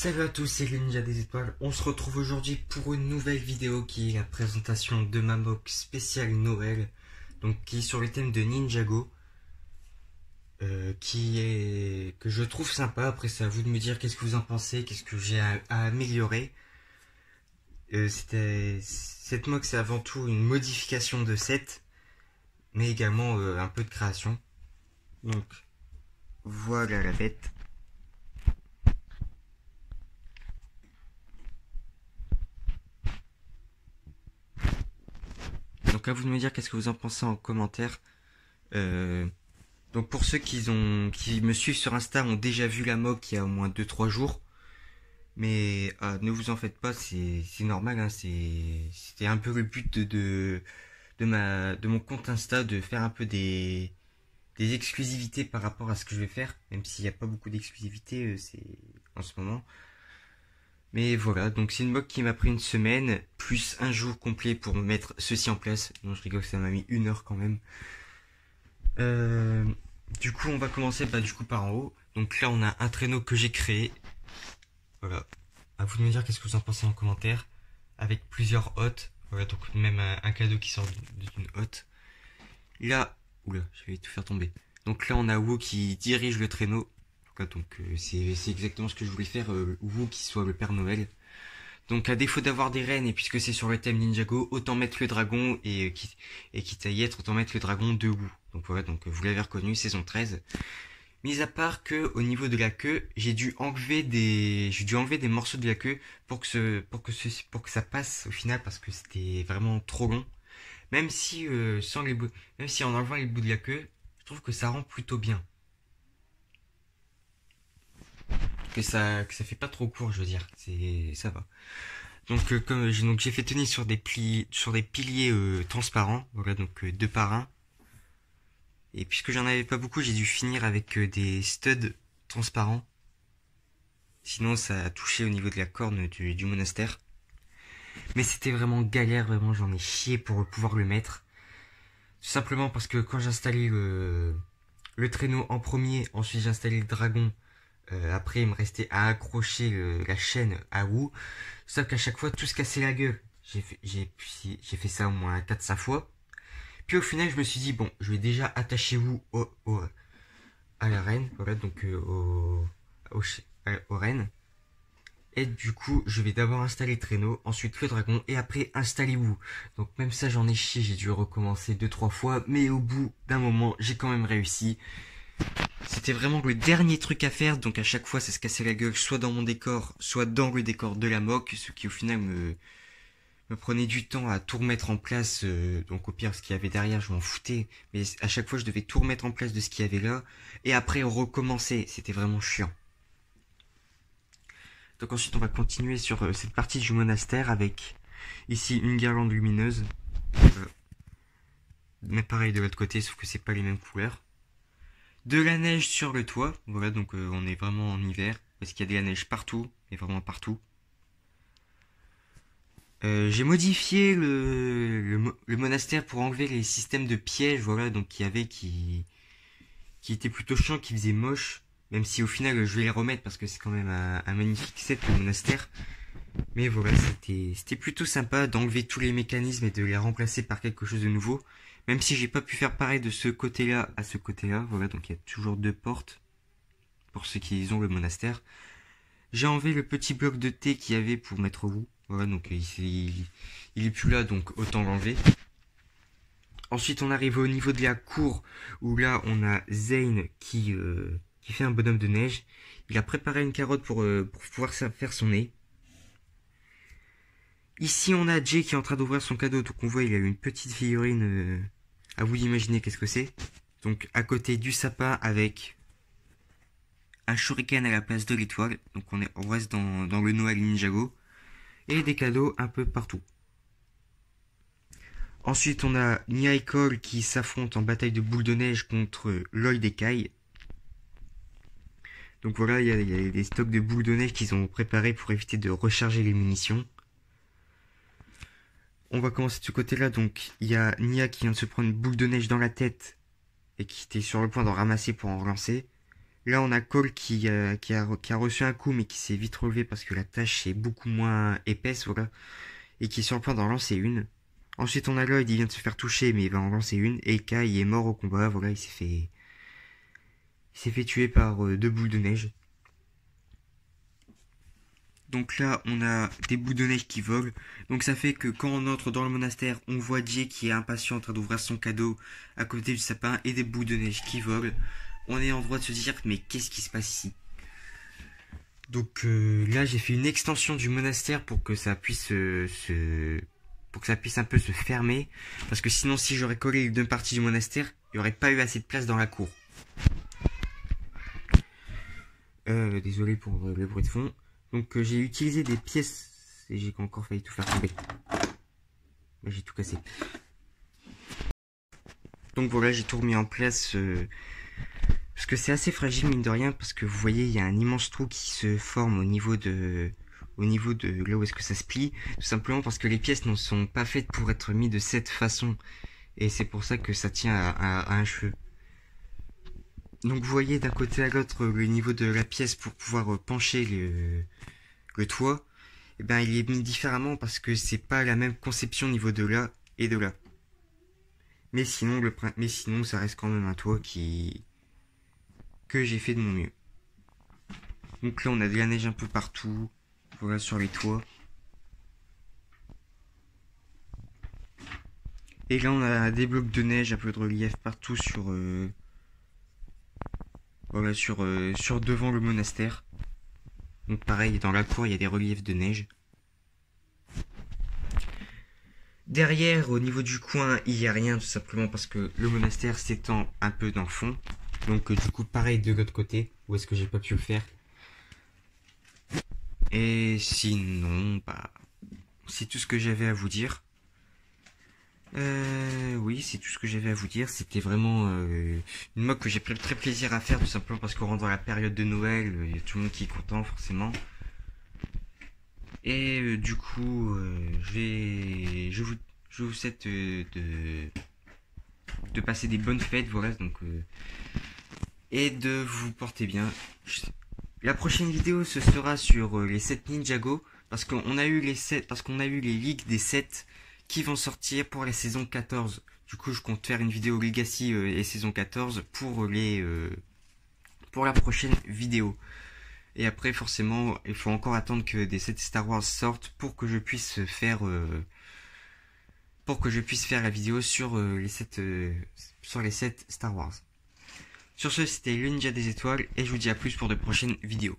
Salut à tous, c'est le Ninja des Étoiles. On se retrouve aujourd'hui pour une nouvelle vidéo qui est la présentation de ma mock spéciale Noël, donc qui est sur le thème de Ninjago, que je trouve sympa. Après, c'est à vous de me dire qu'est-ce que vous en pensez, qu'est-ce que j'ai à améliorer. Cette mock, c'est avant tout une modification de set, mais également un peu de création. Donc voilà la bête. Donc à vous de me dire qu'est-ce que vous en pensez en commentaire. Donc pour ceux qui me suivent sur Insta ont déjà vu la mock il y a au moins 2-3 jours. Mais ne vous en faites pas, c'est normal, hein, c'était un peu le but de mon compte Insta, de faire un peu des exclusivités par rapport à ce que je vais faire, même s'il n'y a pas beaucoup d'exclusivités en ce moment. Mais voilà, donc c'est une mock qui m'a pris une semaine, plus un jour complet pour me mettre ceci en place. Non, je rigole, ça m'a mis 1 heure quand même. Du coup, on va commencer par en haut. Donc là, on a un traîneau que j'ai créé. Voilà. À vous de me dire qu'est-ce que vous en pensez en commentaire. Avec plusieurs hôtes. Voilà, donc même un cadeau qui sort d'une hôte. Là, oula, je vais tout faire tomber. Donc là, on a Wu qui dirige le traîneau. Donc c'est exactement ce que je voulais faire, Wu qui soit le Père Noël. Donc à défaut d'avoir des reines, et puisque c'est sur le thème Ninjago, autant mettre le dragon, et quitte à y être, autant mettre le dragon de Wu. Donc voilà, donc vous l'avez reconnu, saison 13. Mis à part que au niveau de la queue, j'ai dû enlever des morceaux de la queue pour que ça passe au final, parce que c'était vraiment trop long. Même si même si en enlevant les bouts de la queue, je trouve que ça rend plutôt bien. Que ça fait pas trop court, je veux dire, ça va. Donc donc j'ai fait tenir sur des piliers transparents, voilà, donc 2 par 1. Et puisque j'en avais pas beaucoup, j'ai dû finir avec des studs transparents. Sinon ça a touché au niveau de la corne du monastère. Mais c'était vraiment galère, vraiment j'en ai chié pour pouvoir le mettre. Tout simplement parce que quand j'installais le traîneau en premier, ensuite j'installais le dragon. Après, il me restait à accrocher la chaîne à Wu. Sauf qu'à chaque fois, tout se cassait la gueule. J'ai fait ça au moins 4-5 fois. Puis au final, je me suis dit, bon, je vais déjà attacher Wu à la reine. Voilà, donc aux reines. Et du coup, je vais d'abord installer le traîneau, ensuite le dragon, et après installer Wu. Donc même ça, j'en ai chié, j'ai dû recommencer 2-3 fois. Mais au bout d'un moment, j'ai quand même réussi. C'était vraiment le dernier truc à faire, donc à chaque fois ça se cassait la gueule, soit dans mon décor, soit dans le décor de la mock, ce qui au final me prenait du temps à tout remettre en place. Donc au pire, ce qu'il y avait derrière, je m'en foutais, mais à chaque fois je devais tout remettre en place de ce qu'il y avait là, et après recommencer, c'était vraiment chiant. Donc ensuite on va continuer sur cette partie du monastère avec ici une guirlande lumineuse, mais pareil de l'autre côté, sauf que c'est pas les mêmes couleurs. De la neige sur le toit, voilà, donc on est vraiment en hiver, parce qu'il y a de la neige partout, mais vraiment partout. J'ai modifié le monastère pour enlever les systèmes de pièges, voilà, donc qui étaient plutôt chiants, qui faisaient moche, même si au final je vais les remettre parce que c'est quand même un magnifique set, le monastère. Mais voilà, c'était plutôt sympa d'enlever tous les mécanismes et de les remplacer par quelque chose de nouveau. Même si j'ai pas pu faire pareil de ce côté-là à ce côté-là. Voilà, donc il y a toujours 2 portes pour ceux qui ont le monastère. J'ai enlevé le petit bloc de thé qu'il y avait pour mettre Wu. Voilà, donc il est plus là, donc autant l'enlever. Ensuite, on arrive au niveau de la cour où là, on a Zane qui fait un bonhomme de neige. Il a préparé une carotte pour pouvoir faire son nez. Ici, on a Jay qui est en train d'ouvrir son cadeau. Donc, on voit, il a une petite figurine. À vous d'imaginer qu'est-ce que c'est. Donc, à côté du sapin avec un shuriken à la place de l'étoile. Donc, on reste dans le Noël Ninjago. Et des cadeaux un peu partout. Ensuite, on a Nia et Cole qui s'affrontent en bataille de boules de neige contre Lloyd et Kai. Donc voilà, il y a des stocks de boules de neige qu'ils ont préparés pour éviter de recharger les munitions. On va commencer de ce côté-là, donc il y a Nia qui vient de se prendre une boule de neige dans la tête et qui était sur le point d'en ramasser pour en relancer. Là, on a Cole qui a reçu un coup, mais qui s'est vite relevé parce que la tâche est beaucoup moins épaisse, voilà. Et qui est sur le point d'en lancer une. Ensuite, on a Lloyd, il vient de se faire toucher, mais il va en lancer une. Et Kai, il est mort au combat, voilà, il s'est fait tuer par deux boules de neige. Donc là, on a des boules de neige qui volent. Donc ça fait que quand on entre dans le monastère, on voit Jay qui est impatient en train d'ouvrir son cadeau à côté du sapin et des boules de neige qui volent. On est en droit de se dire, mais qu'est-ce qui se passe ici? Donc là, j'ai fait une extension du monastère pour que ça puisse pour que ça puisse un peu se fermer. Parce que sinon, si j'aurais collé une partie du monastère, il n'y aurait pas eu assez de place dans la cour. Désolé pour le bruit de fond. Donc j'ai utilisé des pièces et j'ai encore failli tout faire tomber. Mais j'ai tout cassé. Donc voilà, j'ai tout remis en place parce que c'est assez fragile mine de rien parce que vous voyez, il y a un immense trou qui se forme au niveau de là où est-ce que ça se plie, tout simplement parce que les pièces ne sont pas faites pour être mises de cette façon et c'est pour ça que ça tient à un cheveu. Donc vous voyez d'un côté à l'autre le niveau de la pièce pour pouvoir pencher le toit, et ben il est mis différemment parce que c'est pas la même conception au niveau de là et de là. Mais sinon ça reste quand même un toit que j'ai fait de mon mieux. Donc là on a de la neige un peu partout, voilà sur les toits. Et là on a des blocs de neige, un peu de relief partout voilà sur devant le monastère. Donc pareil, dans la cour, il y a des reliefs de neige. Derrière, au niveau du coin, il n'y a rien, tout simplement parce que le monastère s'étend un peu dans le fond. Donc du coup, pareil de l'autre côté, où est-ce que j'ai pas pu le faire. Et sinon, bah, c'est tout ce que j'avais à vous dire. Oui, c'est tout ce que j'avais à vous dire. C'était vraiment une mode que j'ai pris très plaisir à faire, tout simplement parce qu'on rentre dans la période de Noël, il y a tout le monde qui est content, forcément. Et du coup, je vous souhaite de passer des bonnes fêtes, voilà, donc et de vous porter bien. La prochaine vidéo, ce sera sur les 7 Ninjago, parce qu'on a eu les ligues des 7 qui vont sortir pour la saison 14. Du coup, je compte faire une vidéo Legacy et saison 14 pour la prochaine vidéo. Et après, forcément, il faut encore attendre que des 7 Star Wars sortent pour que je puisse faire la vidéo sur les 7 Star Wars. Sur ce, c'était le Ninja des Étoiles et je vous dis à plus pour de prochaines vidéos.